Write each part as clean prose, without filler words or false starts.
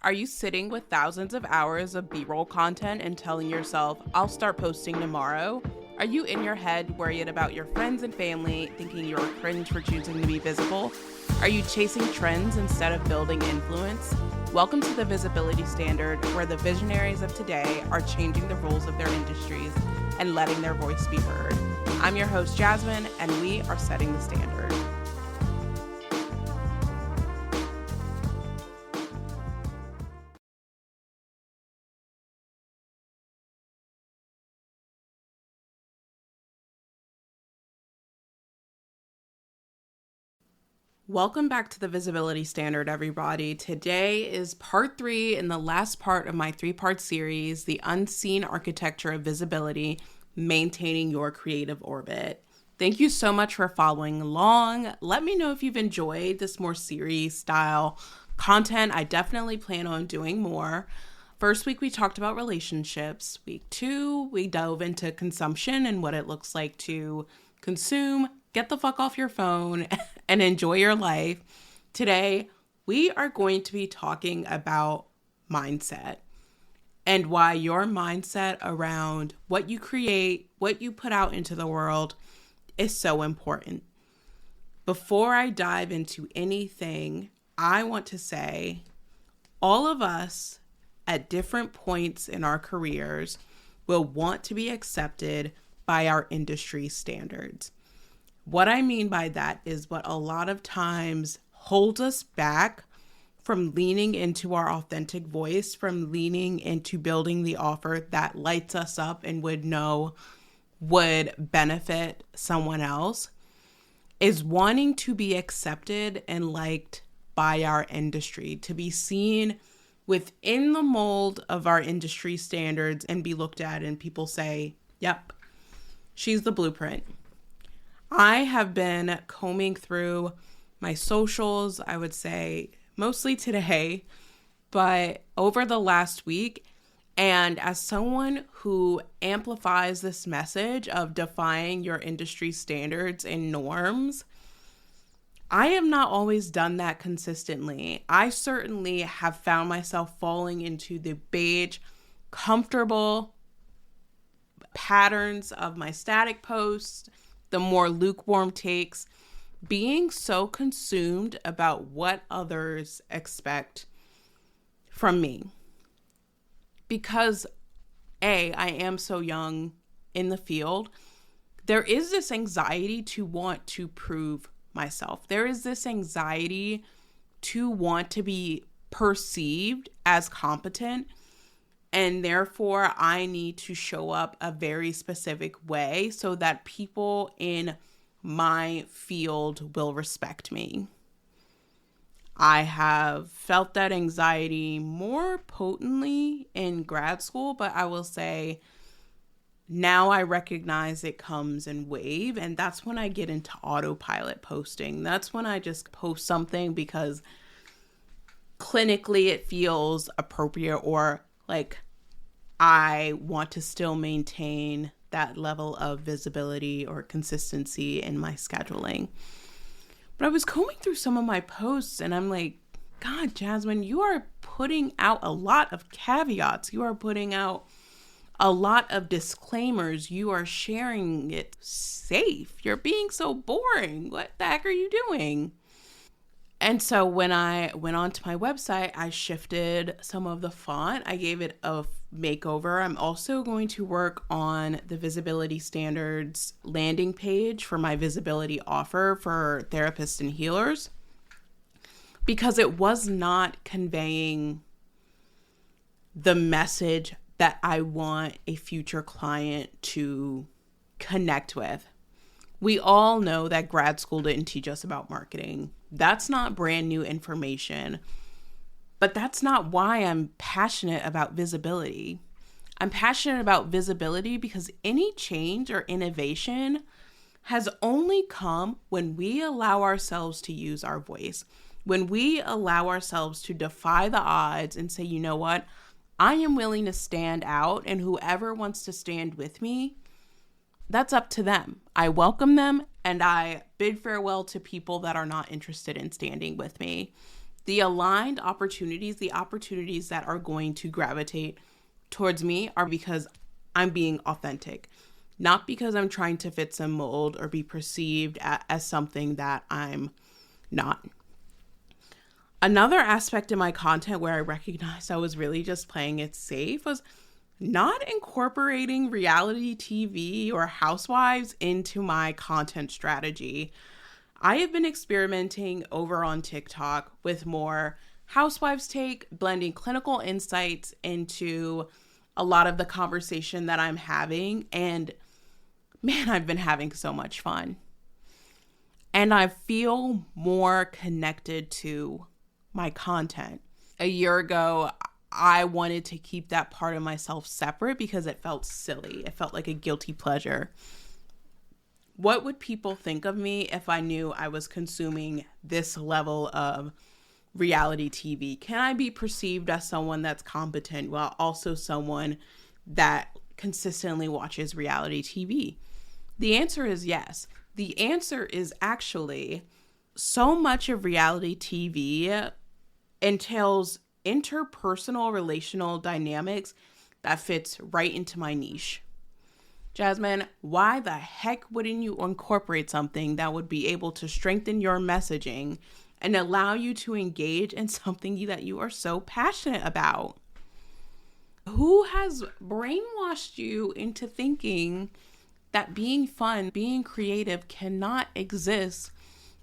Are you sitting with thousands of hours of B-roll content and telling yourself, I'll start posting tomorrow? Are you in your head worried about your friends and family, thinking you're cringe for choosing to be visible? Are you chasing trends instead of building influence? Welcome to the Visibility Standard, where the visionaries of today are changing the rules of their industries and letting their voice be heard. I'm your host, Jasmine, and we are setting the standard. Welcome back to the Visibility Standard, everybody. Today is part 3 in the last part of my 3-part series, The Unseen Architecture of Visibility, Maintaining Your Creative Orbit. Thank you so much for following along. Let me know if you've enjoyed this more series style content. I definitely plan on doing more. First week, we talked about relationships. Week 2, we dove into consumption and what it looks like to consume. Get the fuck off your phone and enjoy your life. Today, we are going to be talking about mindset and why your mindset around what you create, what you put out into the world is so important. Before I dive into anything, I want to say all of us at different points in our careers will want to be accepted by our industry standards. What I mean by that is what a lot of times holds us back from leaning into our authentic voice, from leaning into building the offer that lights us up and would benefit someone else, is wanting to be accepted and liked by our industry, to be seen within the mold of our industry standards and be looked at and people say, yep, she's the blueprint. I have been combing through my socials, I would say mostly today, but over the last week. And as someone who amplifies this message of defying your industry standards and norms, I have not always done that consistently. I certainly have found myself falling into the beige, comfortable patterns of my static posts, the more lukewarm takes, being so consumed about what others expect from me. Because I am so young in the field, there is this anxiety to want to prove myself. There is this anxiety to want to be perceived as competent. And therefore, I need to show up a very specific way so that people in my field will respect me. I have felt that anxiety more potently in grad school, but I will say now I recognize it comes in wave, and that's when I get into autopilot posting. That's when I just post something because clinically it feels appropriate, or like I want to still maintain that level of visibility or consistency in my scheduling. But I was combing through some of my posts and I'm like, God, Jasmine, you are putting out a lot of caveats. You are putting out a lot of disclaimers. You are sharing it safe. You're being so boring. What the heck are you doing? And so when I went onto my website, I shifted some of the font. I gave it a makeover. I'm also going to work on the Visibility Standards landing page for my visibility offer for therapists and healers, because it was not conveying the message that I want a future client to connect with. We all know that grad school didn't teach us about marketing. That's not brand new information, but that's not why I'm passionate about visibility. I'm passionate about visibility because any change or innovation has only come when we allow ourselves to use our voice, when we allow ourselves to defy the odds and say, you know what, I am willing to stand out, and whoever wants to stand with me, that's up to them. I welcome them and I bid farewell to people that are not interested in standing with me. The aligned opportunities, the opportunities that are going to gravitate towards me are because I'm being authentic, not because I'm trying to fit some mold or be perceived as something that I'm not. Another aspect of my content where I recognized I was really just playing it safe was not incorporating reality TV or housewives into my content strategy. I have been experimenting over on TikTok with more housewives take, blending clinical insights into a lot of the conversation that I'm having. And man, I've been having so much fun. And I feel more connected to my content. A year ago, I wanted to keep that part of myself separate because it felt silly. It felt like a guilty pleasure. What would people think of me if I knew I was consuming this level of reality TV? Can I be perceived as someone that's competent while also someone that consistently watches reality TV? The answer is yes. The answer is actually so much of reality TV entails interpersonal relational dynamics that fits right into my niche. Jasmine, why the heck wouldn't you incorporate something that would be able to strengthen your messaging and allow you to engage in something that you are so passionate about? Who has brainwashed you into thinking that being fun, being creative cannot exist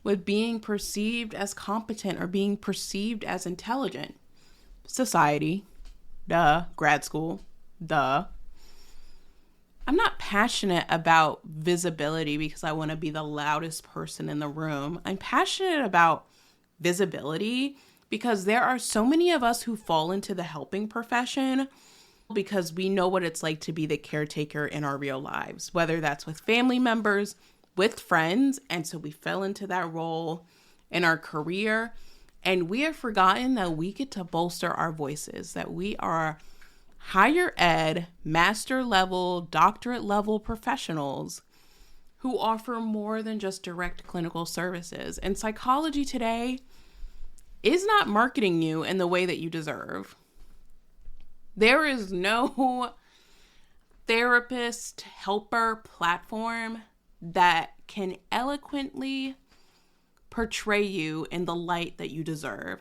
with being perceived as competent or being perceived as intelligent? Society, duh. Grad school, duh. I'm not passionate about visibility because I want to be the loudest person in the room. I'm passionate about visibility because there are so many of us who fall into the helping profession because we know what it's like to be the caretaker in our real lives, whether that's with family members, with friends. And so we fell into that role in our career. And we have forgotten that we get to bolster our voices, that we are higher ed, master level, doctorate level professionals who offer more than just direct clinical services. And psychology today is not marketing you in the way that you deserve. There is no therapist, helper platform that can eloquently portray you in the light that you deserve.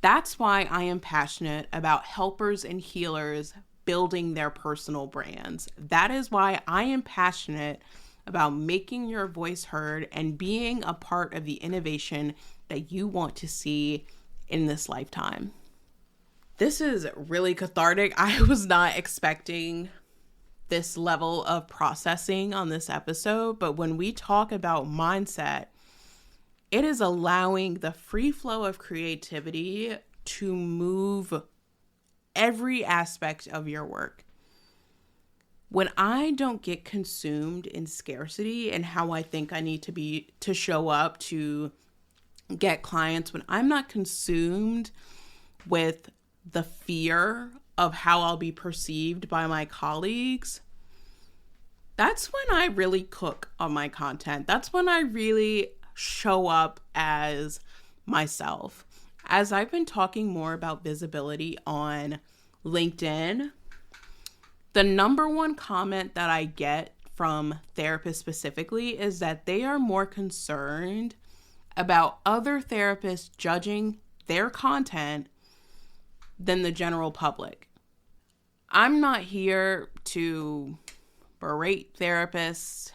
That's why I am passionate about helpers and healers building their personal brands. That is why I am passionate about making your voice heard and being a part of the innovation that you want to see in this lifetime. This is really cathartic. I was not expecting this level of processing on this episode, but when we talk about mindset, it is allowing the free flow of creativity to move every aspect of your work. When I don't get consumed in scarcity and how I think I need to show up to get clients, when I'm not consumed with the fear of how I'll be perceived by my colleagues, that's when I really cook on my content. That's when I really show up as myself. As I've been talking more about visibility on LinkedIn, the number one comment that I get from therapists specifically is that they are more concerned about other therapists judging their content than the general public. I'm not here to berate therapists,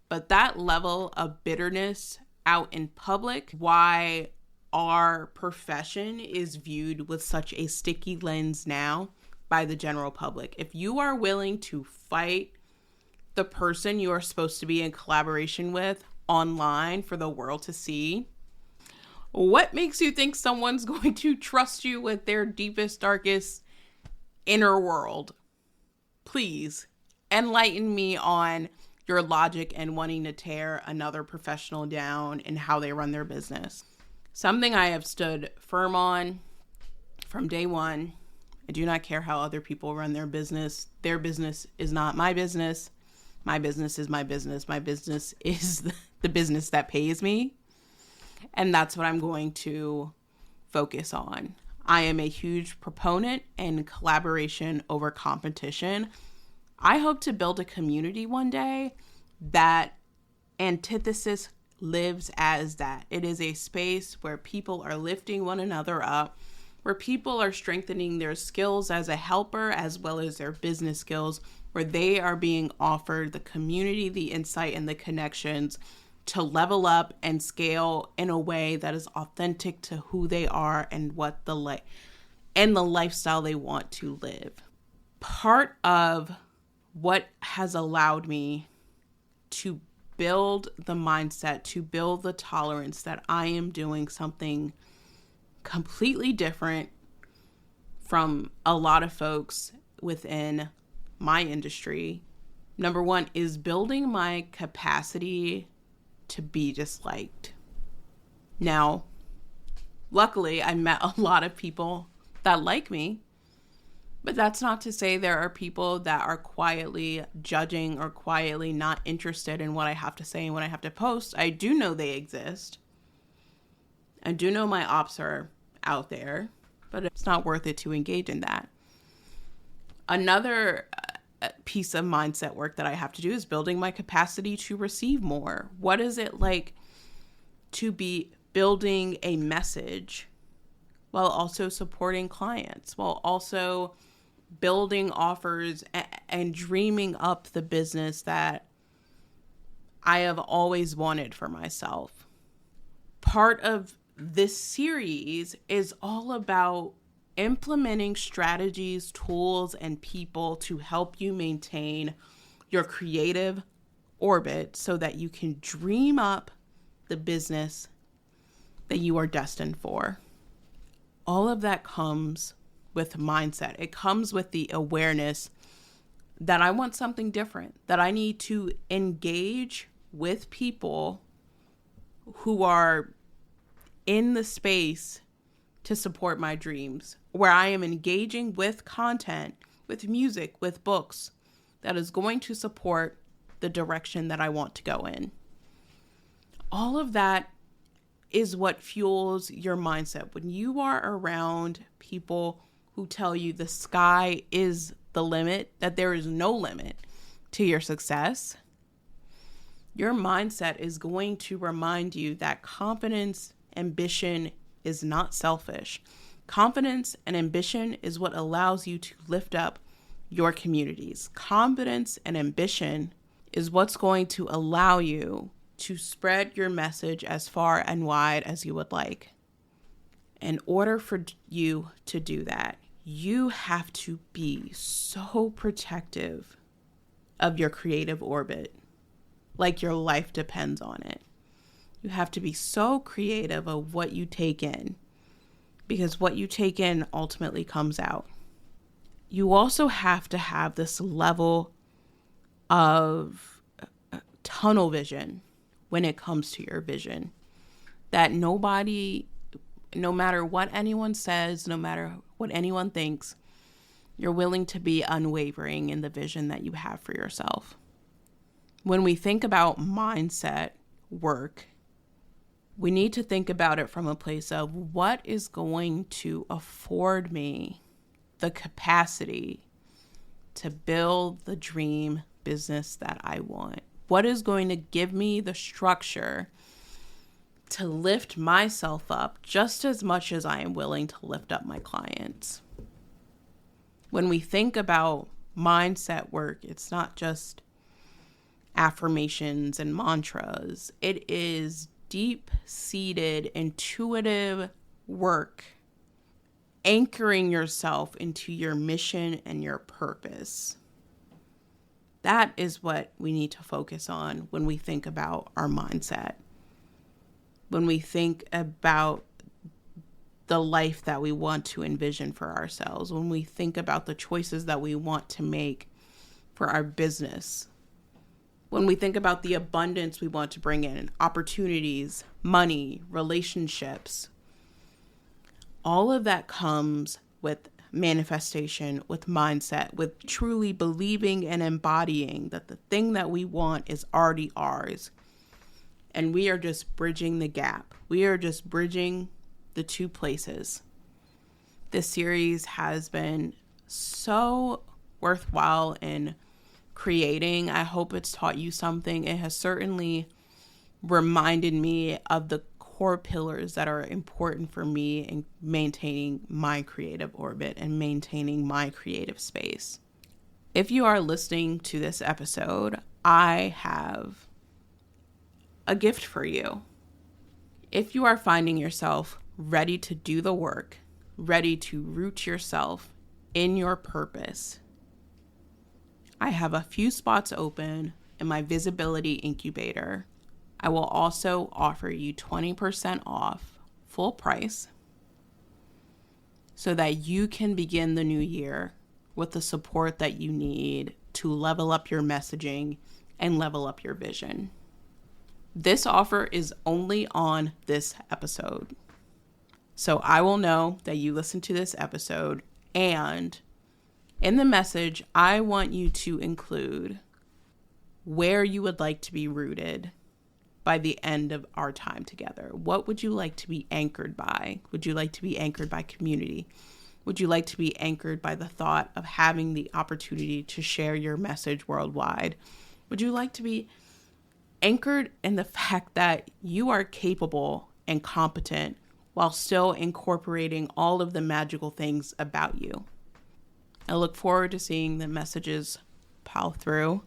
but that level of bitterness out in public, why our profession is viewed with such a sticky lens now by the general public. If you are willing to fight the person you are supposed to be in collaboration with online for the world to see, what makes you think someone's going to trust you with their deepest, darkest inner world? Please enlighten me on your logic and wanting to tear another professional down and how they run their business. Something I have stood firm on from day one. I do not care how other people run their business. Their business is not my business. My business is my business. My business is the business that pays me. And that's what I'm going to focus on. I am a huge proponent in collaboration over competition. I hope to build a community one day that antithesis lives as that. It is a space where people are lifting one another up, where people are strengthening their skills as a helper as well as their business skills, where they are being offered the community, the insight, and the connections to level up and scale in a way that is authentic to who they are and what the lifestyle they want to live. Part of what has allowed me to build the mindset, to build the tolerance that I am doing something completely different from a lot of folks within my industry. Number one is building my capacity to be disliked. Now, luckily, I met a lot of people that like me, but that's not to say there are people that are quietly judging or quietly not interested in what I have to say and what I have to post. I do know they exist. I do know my ops are out there, but it's not worth it to engage in that. Another piece of mindset work that I have to do is building my capacity to receive more. What is it like to be building a message while also supporting clients, while also building offers and dreaming up the business that I have always wanted for myself? Part of this series is all about implementing strategies, tools, and people to help you maintain your creative orbit so that you can dream up the business that you are destined for. All of that comes with mindset. It comes with the awareness that I want something different, that I need to engage with people who are in the space to support my dreams, where I am engaging with content, with music, with books that is going to support the direction that I want to go in. All of that is what fuels your mindset. When you are around people who tell you the sky is the limit, that there is no limit to your success, your mindset is going to remind you that confidence, ambition is not selfish. Confidence and ambition is what allows you to lift up your communities. Confidence and ambition is what's going to allow you to spread your message as far and wide as you would like. In order for you to do that, you have to be so protective of your creative orbit, like your life depends on it. You have to be so creative of what you take in, because what you take in ultimately comes out. You also have to have this level of tunnel vision when it comes to your vision, that nobody, no matter what anyone says, no matter what anyone thinks, you're willing to be unwavering in the vision that you have for yourself. When we think about mindset work, we need to think about it from a place of what is going to afford me the capacity to build the dream business that I want. What is going to give me the structure to lift myself up just as much as I am willing to lift up my clients? When we think about mindset work, it's not just affirmations and mantras. It is deep-seated, intuitive work, anchoring yourself into your mission and your purpose. That is what we need to focus on when we think about our mindset. When we think about the life that we want to envision for ourselves, when we think about the choices that we want to make for our business, when we think about the abundance we want to bring in, opportunities, money, relationships, all of that comes with manifestation, with mindset, with truly believing and embodying that the thing that we want is already ours. And we are just bridging the gap. We are just bridging the two places. This series has been so worthwhile in creating. I hope it's taught you something. It has certainly reminded me of the core pillars that are important for me in maintaining my creative orbit and maintaining my creative space. If you are listening to this episode, I have a gift for you. If you are finding yourself ready to do the work, ready to root yourself in your purpose, I have a few spots open in my visibility incubator. I will also offer you 20% off full price so that you can begin the new year with the support that you need to level up your messaging and level up your vision. This offer is only on this episode. So I will know that you listened to this episode, and in the message, I want you to include where you would like to be rooted by the end of our time together. What would you like to be anchored by? Would you like to be anchored by community? Would you like to be anchored by the thought of having the opportunity to share your message worldwide? Would you like to be anchored in the fact that you are capable and competent while still incorporating all of the magical things about you? I look forward to seeing the messages pile through.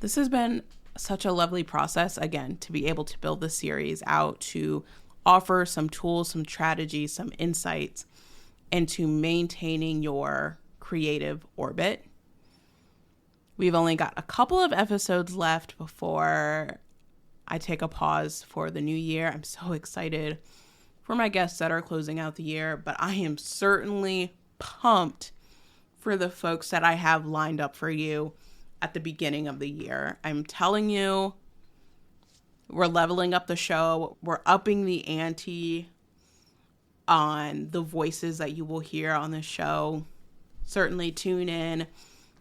This has been such a lovely process, again, to be able to build this series out, to offer some tools, some strategies, some insights into maintaining your creative orbit. We've only got a couple of episodes left before I take a pause for the new year. I'm so excited for my guests that are closing out the year, but I am certainly pumped for the folks that I have lined up for you at the beginning of the year. I'm telling you, we're leveling up the show. We're upping the ante on the voices that you will hear on the show. Certainly tune in,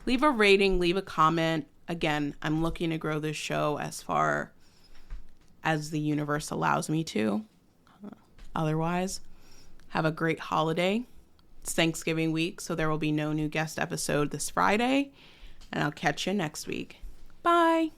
leave a rating, leave a comment. Again, I'm looking to grow this show as far as the universe allows me to. Otherwise, have a great holiday. It's Thanksgiving week, so there will be no new guest episode this Friday. And I'll catch you next week. Bye.